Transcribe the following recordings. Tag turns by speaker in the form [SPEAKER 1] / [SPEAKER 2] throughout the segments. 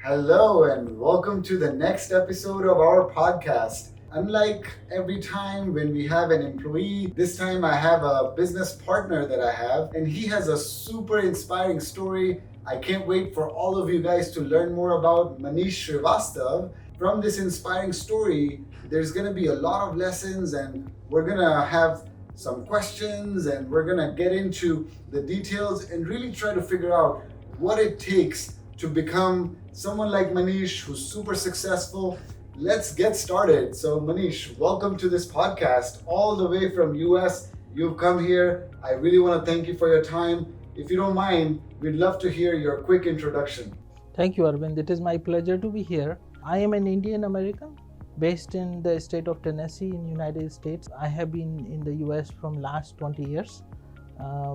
[SPEAKER 1] Hello, and welcome to the next episode of our podcast. Unlike every time when we have an employee, this time I have a business partner that I have, and he has a super inspiring story. I can't wait for all of you guys to learn more about Manish Shrivastava. From this inspiring story, there's going to be a lot of lessons, and we're going to have some questions, and we're going to get into the details and really try to figure out what it takes to become someone like Manish who's super successful. Let's get started. So Manish, welcome to this podcast all the way from US. You've come here. I really want to thank you for your time. If you don't mind, we'd love to hear your quick introduction.
[SPEAKER 2] Thank you, Arvind. It is my pleasure to be here. I am an Indian American based in the state of Tennessee in United States. I have been in the US from last 20 years.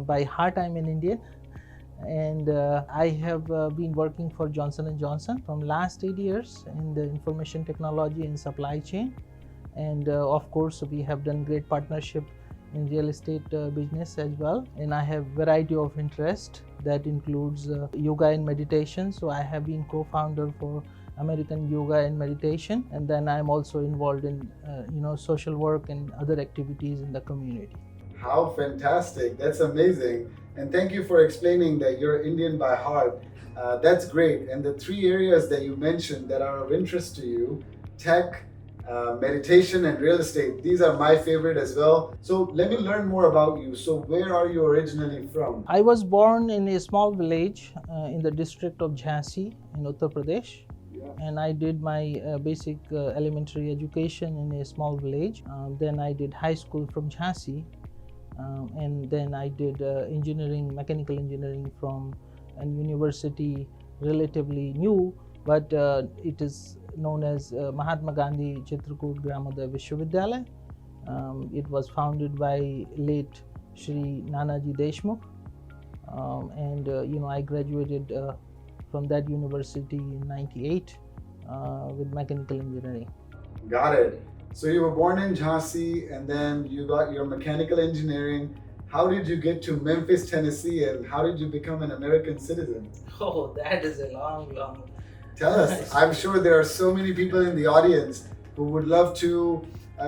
[SPEAKER 2] By heart, I'm an Indian. And I have been working for Johnson & Johnson from last 8 years in the information technology and supply chain. And of course, we have done great partnership in real estate business as well. And I have variety of interest that includes yoga and meditation. So I have been co-founder for American Yoga and Meditation. And then I'm also involved in social work and other activities in the community.
[SPEAKER 1] How fantastic. That's amazing. And thank you for explaining that you're Indian by heart. That's great. And the three areas that you mentioned that are of interest to you, tech, meditation, and real estate, these are my favorite as well. So let me learn more about you. So where are you originally from?
[SPEAKER 2] I was born in a small village in the district of Jhansi in Uttar Pradesh. And I did my basic elementary education in a small village. Then I did high school from Jhansi. And then I did mechanical engineering from a university relatively new, but it is known as Mahatma Gandhi Chitrakoot Gramoday Vishwavidyalaya. It was founded by late Shri Nanaji Deshmukh, and I graduated from that university in '98 with mechanical engineering.
[SPEAKER 1] Got it. So you were born in Jhansi and then you got your mechanical engineering. How did you get to Memphis, Tennessee, and how did you become an American citizen?
[SPEAKER 2] Oh, that is a long.
[SPEAKER 1] Tell us. I'm sure there are so many people in the audience who would love to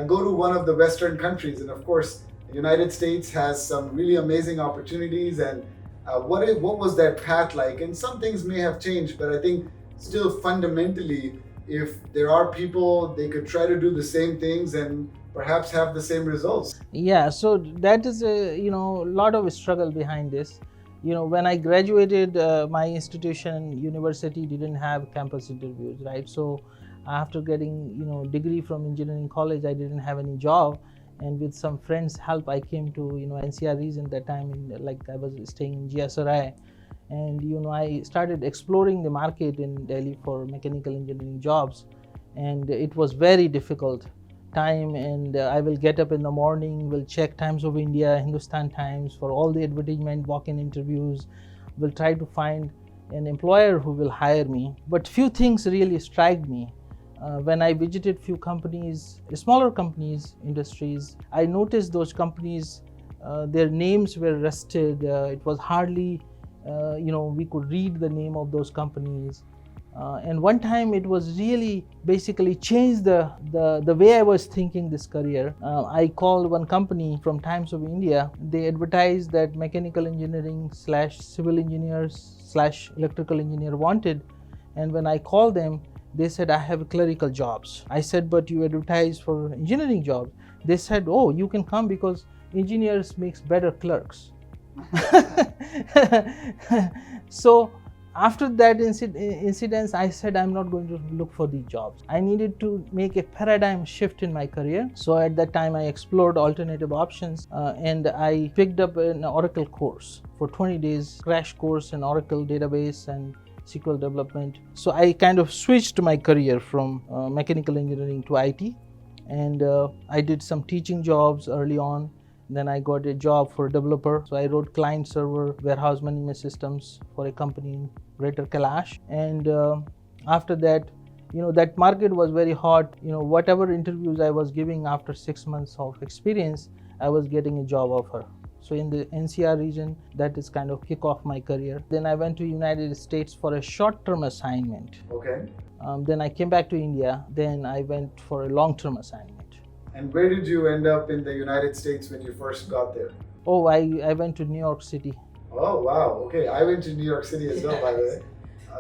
[SPEAKER 1] go to one of the Western countries. And of course, the United States has some really amazing opportunities. And what was that path like? And some things may have changed, but I think still fundamentally, if there are people, they could try to do the same things and perhaps have the same results.
[SPEAKER 2] Yeah, so that is a lot of struggle behind this. When I graduated, my institution, university didn't have campus interviews, right? So after getting degree from engineering college, I didn't have any job, and with some friends' help, I came to NCREs in that time. I was staying in GSRI. And I started exploring the market in Delhi for mechanical engineering jobs, and it was very difficult time. And I will get up in the morning, will check Times of India, Hindustan Times for all the advertisement, walk-in interviews, will try to find an employer who will hire me. But few things really struck me. When I visited few companies, smaller companies, industries, I noticed those companies, their names were rusted. It was hardly we could read the name of those companies. And one time it was really basically changed the way I was thinking this career. I called one company from Times of India. They advertised that mechanical engineering / civil engineers / electrical engineer wanted. And when I called them, they said, I have clerical jobs. I said, but you advertise for engineering jobs. They said, oh, you can come because engineers makes better clerks. So after that incident, I said I'm not going to look for these jobs. I needed to make a paradigm shift in my career. So at that time, I explored alternative options, and I picked up an Oracle course for 20 days, crash course in Oracle database and SQL development. So I kind of switched my career from mechanical engineering to IT, and I did some teaching jobs early on. Then I got a job for a developer. So I wrote client server warehouse management systems for a company in Greater Kailash. And after that, that market was very hot. Whatever interviews I was giving after 6 months of experience, I was getting a job offer. So in the NCR region, that is kind of kick off my career. Then I went to United States for a short-term assignment.
[SPEAKER 1] Okay.
[SPEAKER 2] Then I came back to India. Then I went for a long-term assignment.
[SPEAKER 1] And where did you end up in the United States when you first got there?
[SPEAKER 2] Oh, I went to New York City.
[SPEAKER 1] Oh, wow. Okay. I went to New York City as well, by the way.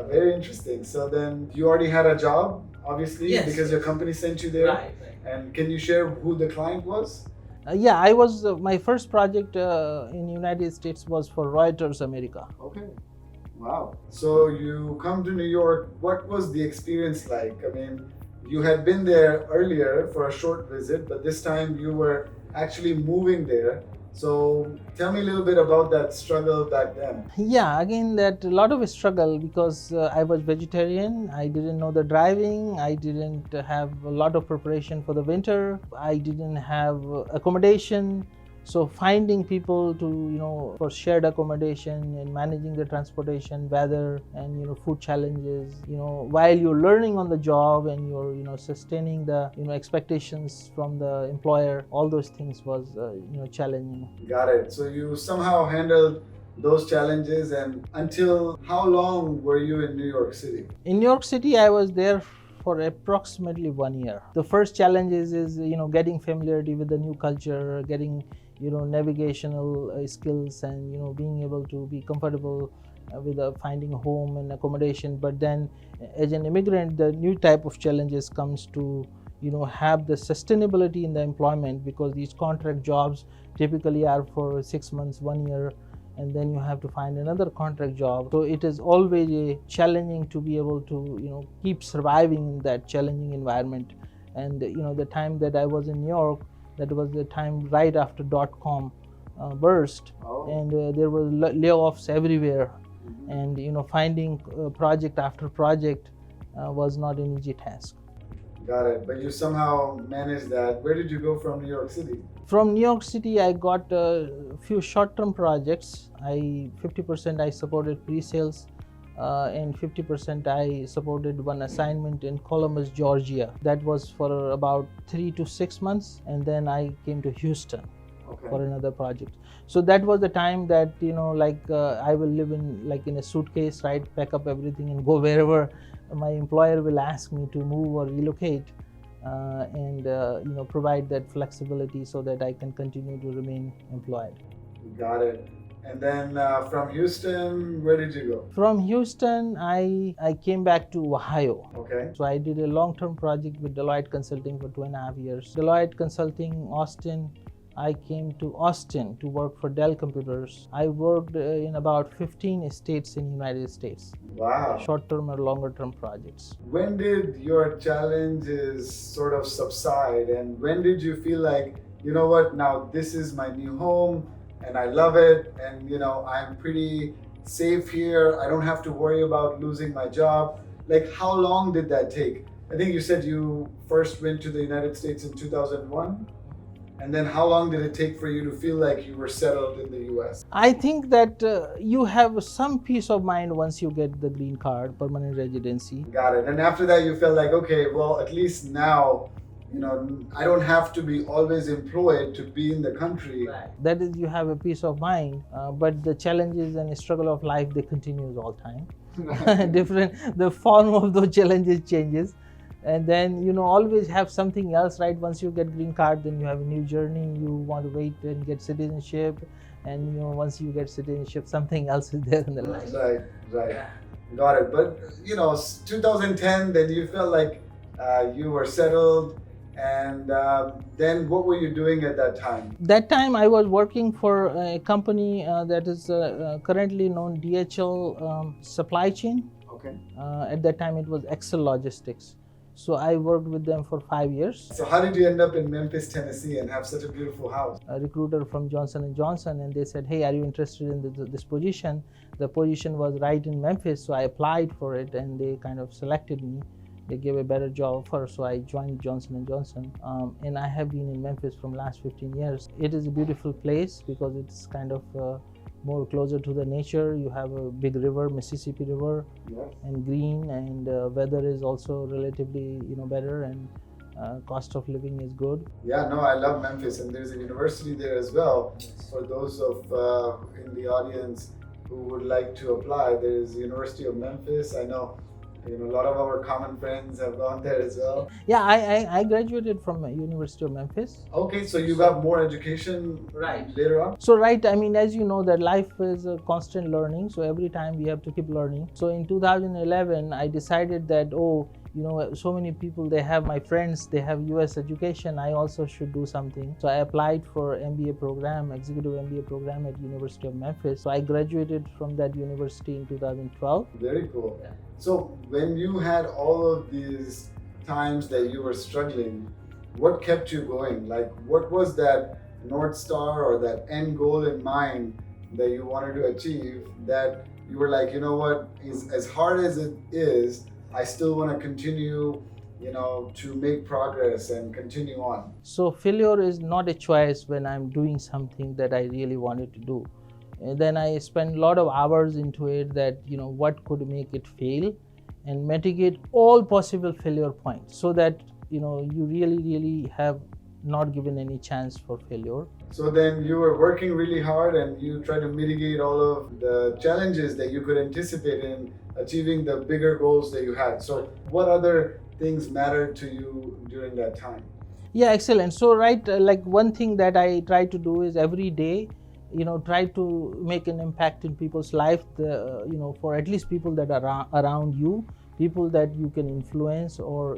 [SPEAKER 1] Very interesting. So then you already had a job, obviously,
[SPEAKER 2] Yes,
[SPEAKER 1] because your company sent you there.
[SPEAKER 2] Right.
[SPEAKER 1] And can you share who the client was?
[SPEAKER 2] Yeah, I was my first project in United States was for Reuters America.
[SPEAKER 1] Okay. Wow. So you come to New York. What was the experience like? I mean, you had been there earlier for a short visit, but this time you were actually moving there. So tell me a little bit about that struggle back then.
[SPEAKER 2] Yeah, again, that a lot of struggle because I was vegetarian. I didn't know the driving. I didn't have a lot of preparation for the winter. I didn't have accommodation. So finding people to, for shared accommodation and managing the transportation, weather and, food challenges, while you're learning on the job and you're, sustaining the, expectations from the employer, all those things was, challenging.
[SPEAKER 1] Got it. So you somehow handled those challenges, and until how long were you in New York City?
[SPEAKER 2] In New York City, I was there for approximately 1 year. The first challenge is getting familiarity with the new culture, getting navigational skills, and being able to be comfortable with finding a home and accommodation. But then as an immigrant, the new type of challenges comes to have the sustainability in the employment, because these contract jobs typically are for 6 months, 1 year, and then you have to find another contract job. So it is always challenging to be able to keep surviving in that challenging environment. And the time that I was in New York, that was the time right after .com burst. And there were layoffs everywhere. And finding project after project was not an easy task.
[SPEAKER 1] Got it. But you somehow managed that. Where did you go from New York City?
[SPEAKER 2] From New York City, I got a few short-term projects. 50% I supported pre-sales, and 50% I supported one assignment in Columbus, Georgia. That was for about 3 to 6 months, and then I came to Houston for another project. So that was the time that I will live in a suitcase, right? Pack up everything and go wherever my employer will ask me to move or relocate, and provide that flexibility so that I can continue to remain employed.
[SPEAKER 1] Got it. And then from Houston, where did you go?
[SPEAKER 2] From Houston, I came back to Ohio.
[SPEAKER 1] Okay.
[SPEAKER 2] So I did a long-term project with Deloitte Consulting for 2.5 years. Deloitte Consulting, Austin. I came to Austin to work for Dell Computers. I worked in about 15 states in the United States.
[SPEAKER 1] Wow.
[SPEAKER 2] Short-term or longer-term projects.
[SPEAKER 1] When did your challenges sort of subside, and when did you feel like, you know what, now this is my new home and I love it, and I'm pretty safe here. I don't have to worry about losing my job. Like, how long did that take? I think you said you first went to the United States in 2001. And then how long did it take for you to feel like you were settled in the US?
[SPEAKER 2] I think that you have some peace of mind once you get the green card, permanent residency.
[SPEAKER 1] Got it. And after that, you felt like, okay, well, at least now, I don't have to be always employed to be in the country.
[SPEAKER 2] Right. That is, you have a peace of mind, but the challenges and struggle of life, they continues all time. The form of those challenges changes. And then always have something else, right? Once you get green card, then you have a new journey. You want to wait and get citizenship, and once you get citizenship, something else is there in the life.
[SPEAKER 1] Right. Yeah. Got it. But 2010, then you felt like you were settled, and then what were you doing at that time?
[SPEAKER 2] That time I was working for a company that is currently known DHL Supply Chain.
[SPEAKER 1] Okay.
[SPEAKER 2] At that time it was Excel Logistics. So I worked with them for 5 years.
[SPEAKER 1] So how did you end up in Memphis, Tennessee, and have such a beautiful house?
[SPEAKER 2] A recruiter from Johnson & Johnson, and they said, hey, are you interested in this position? The position was right in Memphis, so I applied for it, and they kind of selected me. They gave a better job offer, so I joined Johnson & Johnson. And I have been in Memphis from last 15 years. It is a beautiful place because it's kind of more closer to the nature. You have a big river, Mississippi River,
[SPEAKER 1] yes,
[SPEAKER 2] and green, and weather is also relatively better, and cost of living is good.
[SPEAKER 1] Yeah, no, I love Memphis, and there's a university there as well. For those of in the audience who would like to apply, there is the University of Memphis. I know, a lot of our common friends have gone there as well.
[SPEAKER 2] Yeah, I graduated from University of Memphis.
[SPEAKER 1] Okay, so you got more education later on?
[SPEAKER 2] So right, I mean, as you know, that life is a constant learning. So every time we have to keep learning. So in 2011, I decided that, so many people, they have, my friends, they have US education. I also should do something. So I applied for MBA program, executive MBA program at University of Memphis. So I graduated from that university in 2012.
[SPEAKER 1] Very cool. Yeah. So when you had all of these times that you were struggling, what kept you going? Like, what was that North Star or that end goal in mind that you wanted to achieve, that you were like, what, is as hard as it is, I still want to continue, to make progress and continue on?
[SPEAKER 2] So failure is not a choice when I'm doing something that I really wanted to do. And then I spend a lot of hours into it, that, what could make it fail, and mitigate all possible failure points, so that, you really have not given any chance for failure.
[SPEAKER 1] So then you were working really hard and you try to mitigate all of the challenges that you could anticipate in achieving the bigger goals that you had. So what other things mattered to you during that time?
[SPEAKER 2] Yeah, excellent. So like one thing that I try to do is every day, try to make an impact in people's life, for at least people that are around you, people that you can influence or,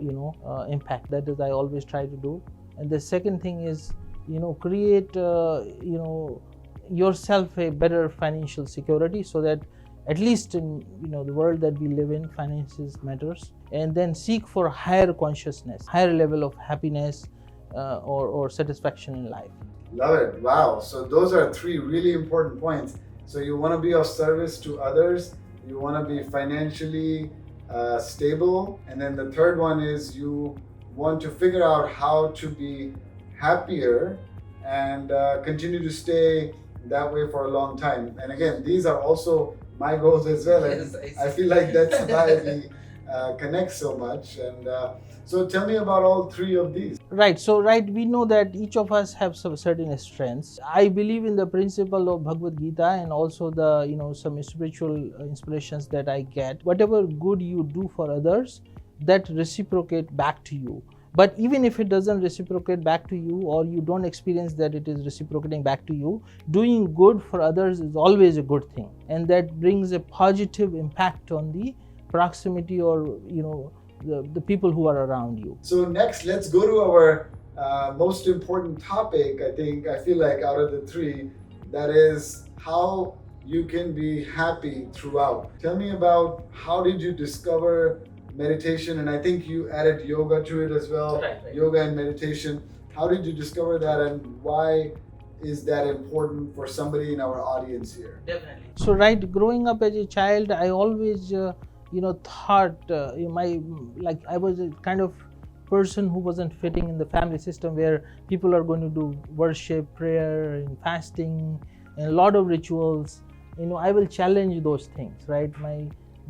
[SPEAKER 2] impact. That is, I always try to do. And the second thing is, create, yourself a better financial security, so that at least in, the world that we live in, finances matters. And then seek for higher consciousness, higher level of happiness or satisfaction in life.
[SPEAKER 1] Love it. Wow. So those are three really important points. So you want to be of service to others, you want to be financially stable, and then the third one is you want to figure out how to be happier and continue to stay that way for a long time. And again, these are also my goals as well. And I feel like that's why we connect so much. And so tell me about all three of these.
[SPEAKER 2] Right. So, we know that each of us have some certain strengths. I believe in the principle of Bhagavad Gita, and also the, some spiritual inspirations that I get. Whatever good you do for others, that reciprocate back to you. But even if it doesn't reciprocate back to you, or you don't experience that it is reciprocating back to you, doing good for others is always a good thing. And that brings a positive impact on the proximity, or, the people who are around you.
[SPEAKER 1] So next, let's go to our most important topic, I feel like, out of the three, that is how you can be happy throughout. Tell me about, how did you discover meditation? And I think you added yoga to it as well. Right. Yoga and meditation. How did you discover that, and why is that important for somebody in our audience here?
[SPEAKER 2] Definitely. So growing up as a child, I always thought I was a kind of person who wasn't fitting in the family system, where people are going to do worship, prayer, and fasting, and a lot of rituals. I will challenge those things, right?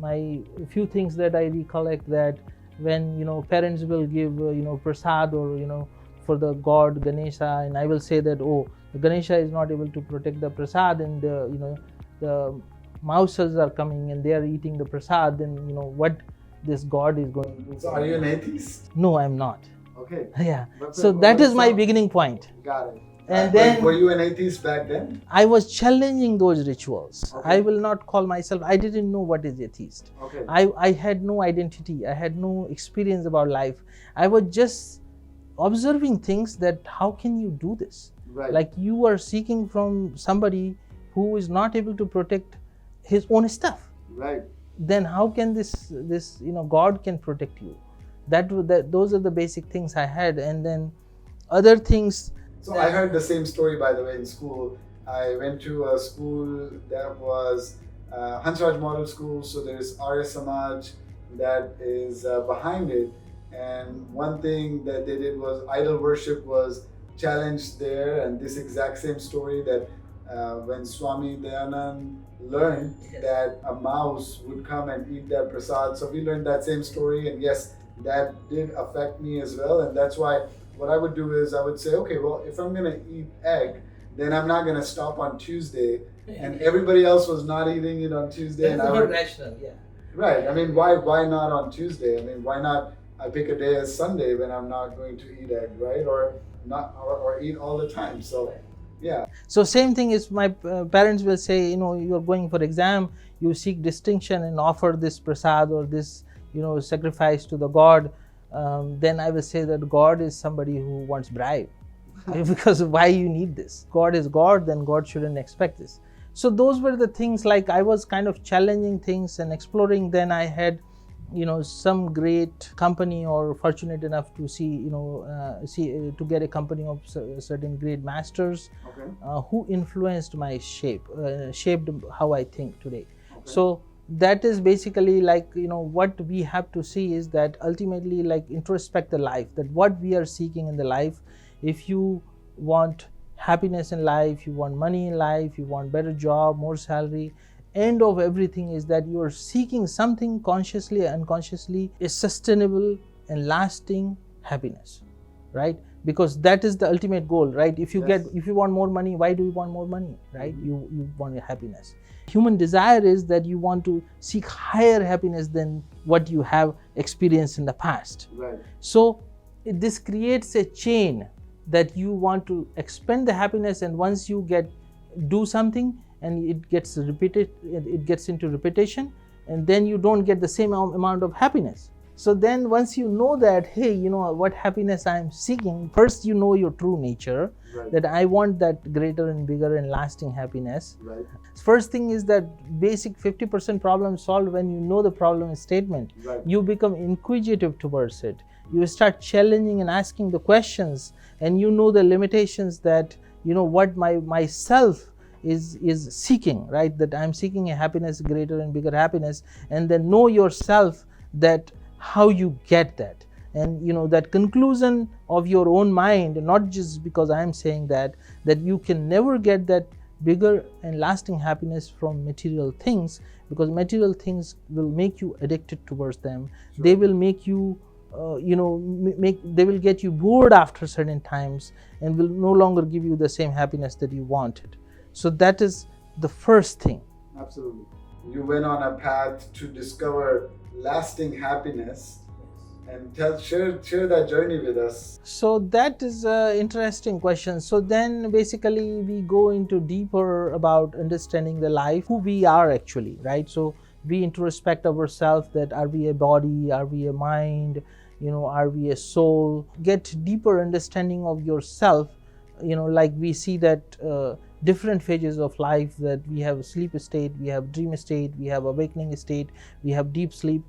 [SPEAKER 2] My few things that I recollect, that when parents will give prasad, or for the god Ganesha, and I will say that, the Ganesha is not able to protect the prasad, and the mouses are coming and they are eating the prasad, then what this god is going to do.
[SPEAKER 1] So are you an atheist?
[SPEAKER 2] No, I'm not.
[SPEAKER 1] Okay.
[SPEAKER 2] Yeah. So that is my beginning point.
[SPEAKER 1] Got it.
[SPEAKER 2] And then,
[SPEAKER 1] were you an atheist back then?
[SPEAKER 2] I was challenging those rituals.
[SPEAKER 1] Okay.
[SPEAKER 2] I will not call myself, I didn't know what is atheist.
[SPEAKER 1] Okay.
[SPEAKER 2] I had no identity, I had no experience about life. I was just observing things, that how can you do this?
[SPEAKER 1] Right.
[SPEAKER 2] Like, you are seeking from somebody who is not able to protect his own stuff.
[SPEAKER 1] Right.
[SPEAKER 2] Then how can this God can protect you? Those are the basic things I had. And then other things.
[SPEAKER 1] So I heard the same story, by the way, in school. I went to a school that was Hansraj Model School. So there's Arya Samaj that is behind it. And one thing that they did was idol worship was challenged there. And this exact same story, that when Swami Dayanand learned that a mouse would come and eat their prasad. So we learned that same story. And yes, that did affect me as well. And that's why what I would do is I would say, okay, well, if I'm going to eat egg, then I'm not going to stop on Tuesday. And everybody else was not eating it on Tuesday.
[SPEAKER 2] That's
[SPEAKER 1] and
[SPEAKER 2] more rational, yeah.
[SPEAKER 1] Right. I mean, why not on Tuesday? I mean, why not I pick a day as Sunday when I'm not going to eat egg, right? Or not, or eat all the time. So, yeah.
[SPEAKER 2] So same thing is my parents will say, you're going for exam, you seek distinction and offer this prasad or this, sacrifice to the God. Then I will say that God is somebody who wants bribe. Because why you need this? God is God, then God shouldn't expect this. So those were the things, like I was kind of challenging things and exploring. Then I had some great company, or fortunate enough to to get a company of certain great masters,
[SPEAKER 1] Okay.
[SPEAKER 2] Who influenced my shaped how I think today.
[SPEAKER 1] Okay.
[SPEAKER 2] So that is basically what we have to see is that ultimately introspect the life, that what we are seeking in the life. If you want happiness in life, you want money in life, you want better job, more salary, end of everything is that you are seeking something consciously, unconsciously, is sustainable and lasting happiness, right? Because that is the ultimate goal, right? If you want more money, why do you want more money, right? You want happiness. Human desire is that you want to seek higher happiness than what you have experienced in the past.
[SPEAKER 1] Right.
[SPEAKER 2] So this creates a chain that you want to expend the happiness, and once you do something and it gets repeated, it gets into repetition, and then you don't get the same amount of happiness. So then once you know that, hey, what happiness I am seeking, first your true nature, right, that I want that greater and bigger and lasting happiness.
[SPEAKER 1] Right.
[SPEAKER 2] First thing is that basic 50% problem solved when you know the problem statement.
[SPEAKER 1] Right.
[SPEAKER 2] You become inquisitive towards it. You start challenging and asking the questions, and the limitations that what myself is seeking, right? That I'm seeking a happiness, greater and bigger happiness, and then know yourself, that how you get that, and that conclusion of your own mind, not just because I'm saying that you can never get that bigger and lasting happiness from material things, because material things will make you addicted towards them. Sure. They will make you they will get you bored after certain times, and will no longer give you the same happiness that you wanted. So that is the first thing.
[SPEAKER 1] Absolutely. You went on a path to discover lasting happiness, and share that journey with us.
[SPEAKER 2] So that is an interesting question. So then basically we go into deeper about understanding the life, who we are actually, right? So we introspect ourselves, that are we a body, are we a mind, are we a soul? Get deeper understanding of yourself. Like we see that different phases of life, that we have sleep state, we have dream state, we have awakening state, we have deep sleep.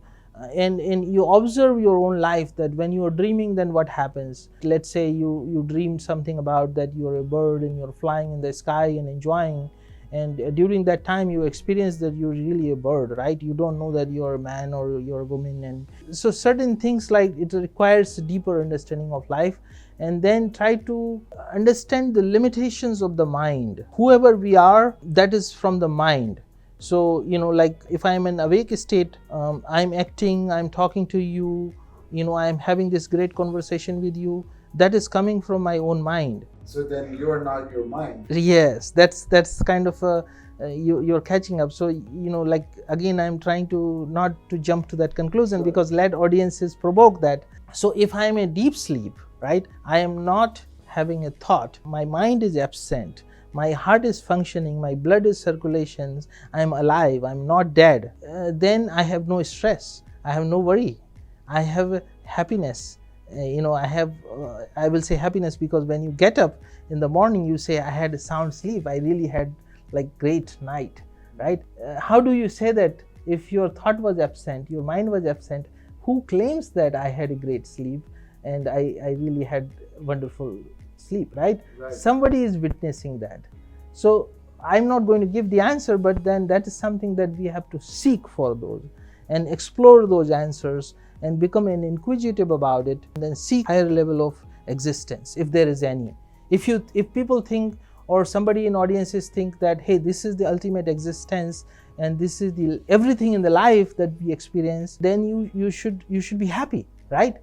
[SPEAKER 2] And you observe your own life, that when you are dreaming, then what happens? Let's say you dream something about that you're a bird and you're flying in the sky and enjoying, and during that time you experience that you're really a bird, right? You don't know that you're a man or you're a woman. And so certain things, like it requires a deeper understanding of life, and then try to understand the limitations of the mind. Whoever we are, that is from the mind. So, like if I'm in awake state, I'm acting, I'm talking to you, I'm having this great conversation with you, that is coming from my own mind.
[SPEAKER 1] So then you're not your mind.
[SPEAKER 2] Yes, that's kind of you're catching up. So, like again, I'm trying to not to jump to that conclusion, sure, because let audiences provoke that. So if I'm in deep sleep, right, I am not having a thought, my mind is absent, my heart is functioning, my blood is circulation, I'm alive, I'm not dead, then I have no stress, I have no worry, I have happiness. I will say happiness because when you get up in the morning, you say, I had a sound sleep, I really had great night, right? How do you say that if your thought was absent, your mind was absent? Who claims that I had a great sleep and I really had wonderful sleep, right? Somebody is witnessing that. So I'm not going to give the answer, but then that is something that we have to seek for those and explore those answers and become inquisitive about it, and then seek higher level of existence, if there is any. If people think, or somebody in audiences think that, hey, this is the ultimate existence and this is the everything in the life that we experience, then you should be happy. right?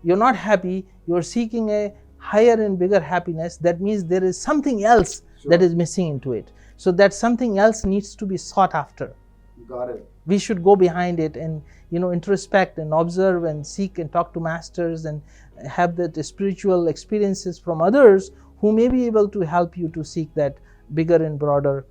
[SPEAKER 2] You're not happy, you're seeking a higher and bigger happiness. That means there is something else that is missing into it. So that something else needs to be sought after.
[SPEAKER 1] Got it.
[SPEAKER 2] We should go behind it and introspect and observe and seek and talk to masters and have that spiritual experiences from others who may be able to help you to seek that bigger and broader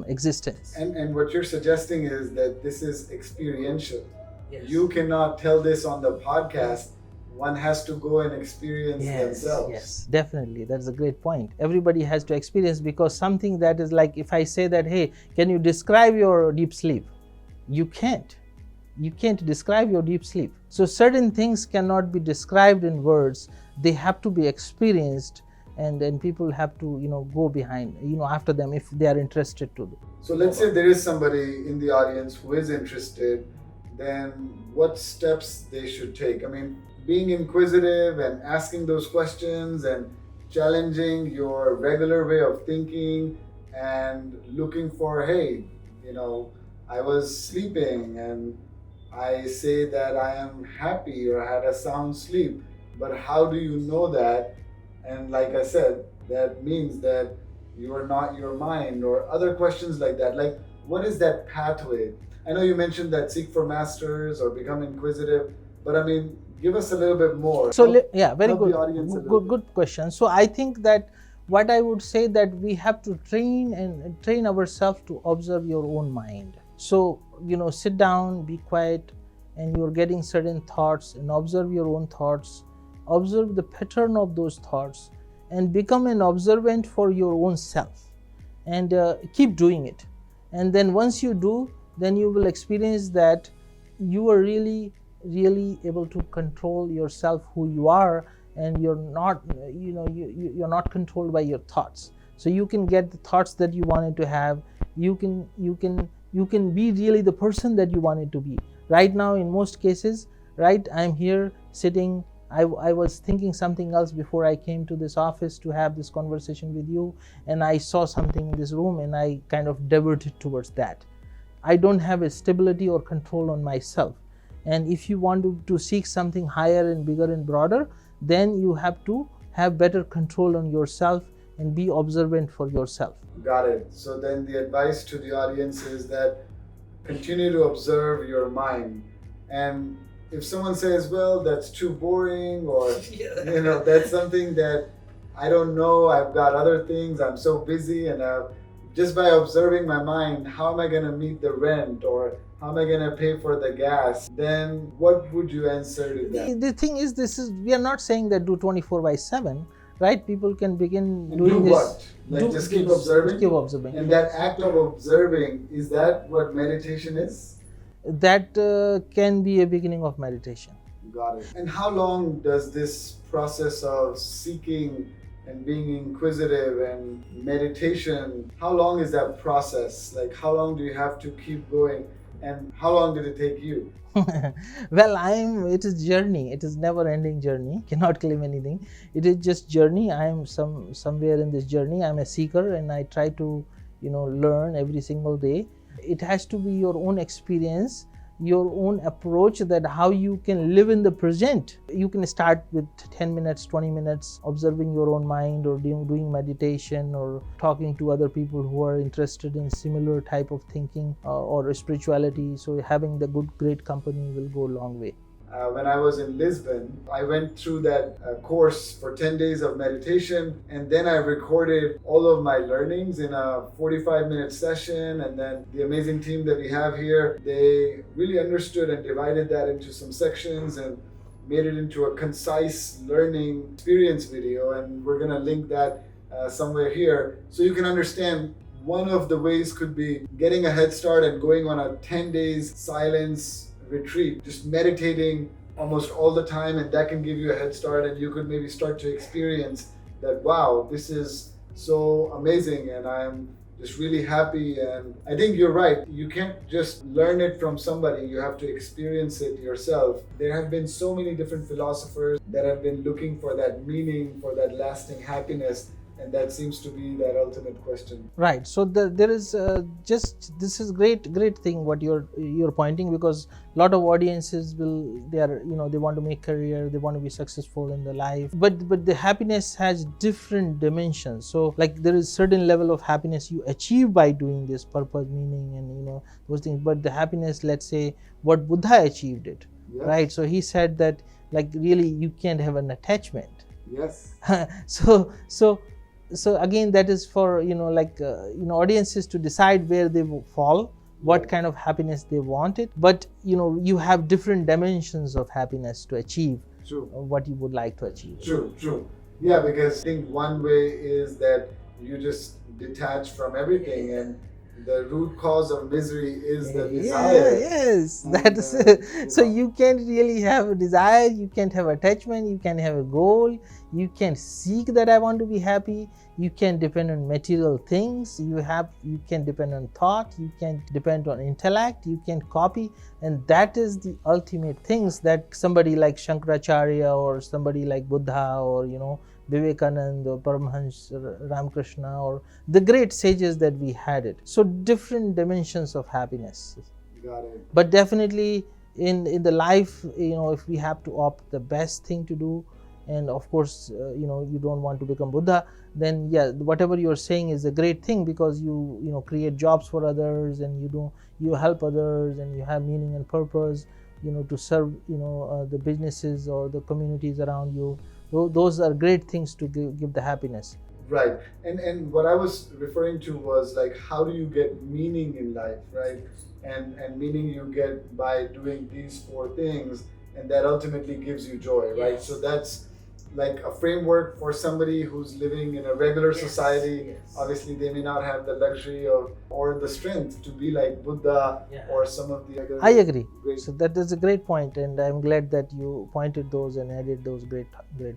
[SPEAKER 2] existence.
[SPEAKER 1] And what you're suggesting is that this is experiential.
[SPEAKER 2] Yes.
[SPEAKER 1] You cannot tell this on the podcast. One has to go and experience themselves.
[SPEAKER 2] Yes, definitely. That's a great point. Everybody has to experience, because something that is like, if I say that, hey, can you describe your deep sleep? You can't. You can't describe your deep sleep. So certain things cannot be described in words. They have to be experienced, and then people have to go behind, after them if they are interested to do.
[SPEAKER 1] So let's say there is somebody in the audience who is interested, then what steps they should take? I mean, being inquisitive and asking those questions and challenging your regular way of thinking and looking for, hey, I was sleeping and I say that I am happy or I had a sound sleep, but how do you know that? And like I said, that means that you are not your mind, or other questions like that. Like, what is that pathway? I know you mentioned that seek for masters or become inquisitive, but I mean, give us a little bit more.
[SPEAKER 2] So very good. Good question. So I think that what I would say, that we have to train ourselves to observe your own mind. So sit down, be quiet, and you're getting certain thoughts, and observe your own thoughts. Observe the pattern of those thoughts and become an observant for your own self, and keep doing it. And then once you do, then you will experience that you are really able to control yourself, who you are, and you're not you're not controlled by your thoughts. So you can get the thoughts that you wanted to have. You can be really the person that you wanted to be. Right now, in most cases, right, I'm here sitting, I was thinking something else before I came to this office to have this conversation with you, and I saw something in this room and I kind of diverted towards that. I don't have a stability or control on myself. And if you want to seek something higher and bigger and broader, then you have to have better control on yourself and be observant for yourself.
[SPEAKER 1] Got it. So then the advice to the audience is that continue to observe your mind. And if someone says, well, that's too boring, or that's something that I don't know, I've got other things, I'm so busy, and just by observing my mind, how am I going to meet the rent, or how am I going to pay for the gas? Then what would you answer to that?
[SPEAKER 2] The thing is, we are not saying that do 24/7, right? People can begin
[SPEAKER 1] and
[SPEAKER 2] doing
[SPEAKER 1] do
[SPEAKER 2] this.
[SPEAKER 1] What? Like just keep observing?
[SPEAKER 2] Keep observing.
[SPEAKER 1] And that act of observing, is that what meditation is?
[SPEAKER 2] That can be a beginning of meditation.
[SPEAKER 1] Got it. And how long does this process of seeking and being inquisitive and meditation, how long is that process? Like, how long do you have to keep going, and how long did it take you?
[SPEAKER 2] Well, it is journey. It is never ending journey. Cannot claim anything. It is just journey. I am somewhere in this journey. I'm a seeker, and I try to learn every single day. It has to be your own experience, your own approach, that how you can live in the present. You can start with 10 minutes, 20 minutes observing your own mind, or doing meditation, or talking to other people who are interested in similar type of thinking or spirituality. So having the great company will go a long way.
[SPEAKER 1] When I was in Lisbon, I went through that course for 10 days of meditation, and then I recorded all of my learnings in a 45-minute session. And then the amazing team that we have here, they really understood and divided that into some sections and made it into a concise learning experience video. And we're going to link that somewhere here so you can understand. One of the ways could be getting a head start and going on a 10 days silence retreat, just meditating almost all the time, and that can give you a head start, and you could maybe start to experience that, wow, this is so amazing, and I'm just really happy. And I think you're right, you can't just learn it from somebody, you have to experience it yourself. There have been so many different philosophers that have been looking for that meaning, for that lasting happiness, And that seems to be that ultimate question.
[SPEAKER 2] Right. So there is just this is great thing what you're pointing, because a lot of audiences they are, they want to make career, they want to be successful in their life, but the happiness has different dimensions. So like there is certain level of happiness you achieve by doing this purpose, meaning, and those things. But the happiness, let's say what Buddha achieved it,
[SPEAKER 1] Yes.
[SPEAKER 2] right? So he said that like really you can't have an attachment.
[SPEAKER 1] Yes.
[SPEAKER 2] So again, that is for audiences to decide where they will fall, what kind of happiness they want it. But you have different dimensions of happiness to achieve.
[SPEAKER 1] True.
[SPEAKER 2] What you would like to achieve.
[SPEAKER 1] True. Yeah, because I think one way is that you just detach from everything, and the root cause of misery is the desire.
[SPEAKER 2] Yes,
[SPEAKER 1] And,
[SPEAKER 2] that is so you can't really have a desire, you can't have attachment, you can have a goal, you can seek that I want to be happy, you can depend on material things, you can depend on thought, you can depend on intellect, you can copy. And that is the ultimate things that somebody like Shankaracharya or somebody like Buddha or Vivekananda or Paramahansa Ramakrishna or the great sages that we had it. So different dimensions of happiness.
[SPEAKER 1] Got it.
[SPEAKER 2] But definitely in the life, if we have to opt the best thing to do, and of course you don't want to become Buddha, then yeah, whatever you're saying is a great thing, because you create jobs for others, and you help others, and you have meaning and purpose to serve the businesses or the communities around you. Those are great things to give the happiness.
[SPEAKER 1] Right. And what I was referring to was like, how do you get meaning in life, right? And meaning you get by doing these 4 things, and that ultimately gives you joy, right?
[SPEAKER 2] Yes.
[SPEAKER 1] So that's like a framework for somebody who's living in a regular society.
[SPEAKER 2] Yes.
[SPEAKER 1] Obviously they may not have the luxury or the strength to be like Buddha or some of the other.
[SPEAKER 2] I agree. So that is a great point, and I'm glad that you pointed those and added those great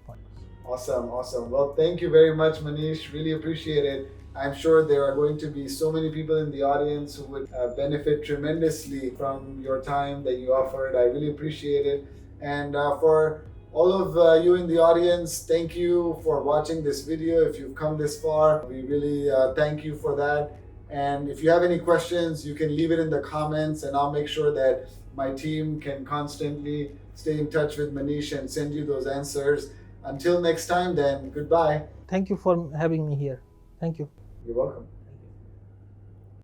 [SPEAKER 2] points.
[SPEAKER 1] Awesome. Well, thank you very much, Manish. Really appreciate it. I'm sure there are going to be so many people in the audience who would benefit tremendously from your time that you offered. I really appreciate it. And for all of you in the audience, thank you for watching this video. If you've come this far, we really thank you for that. And if you have any questions, you can leave it in the comments, and I'll make sure that my team can constantly stay in touch with Manish and send you those answers. Until next time, then, goodbye.
[SPEAKER 2] Thank you for having me here. Thank you.
[SPEAKER 1] You're welcome.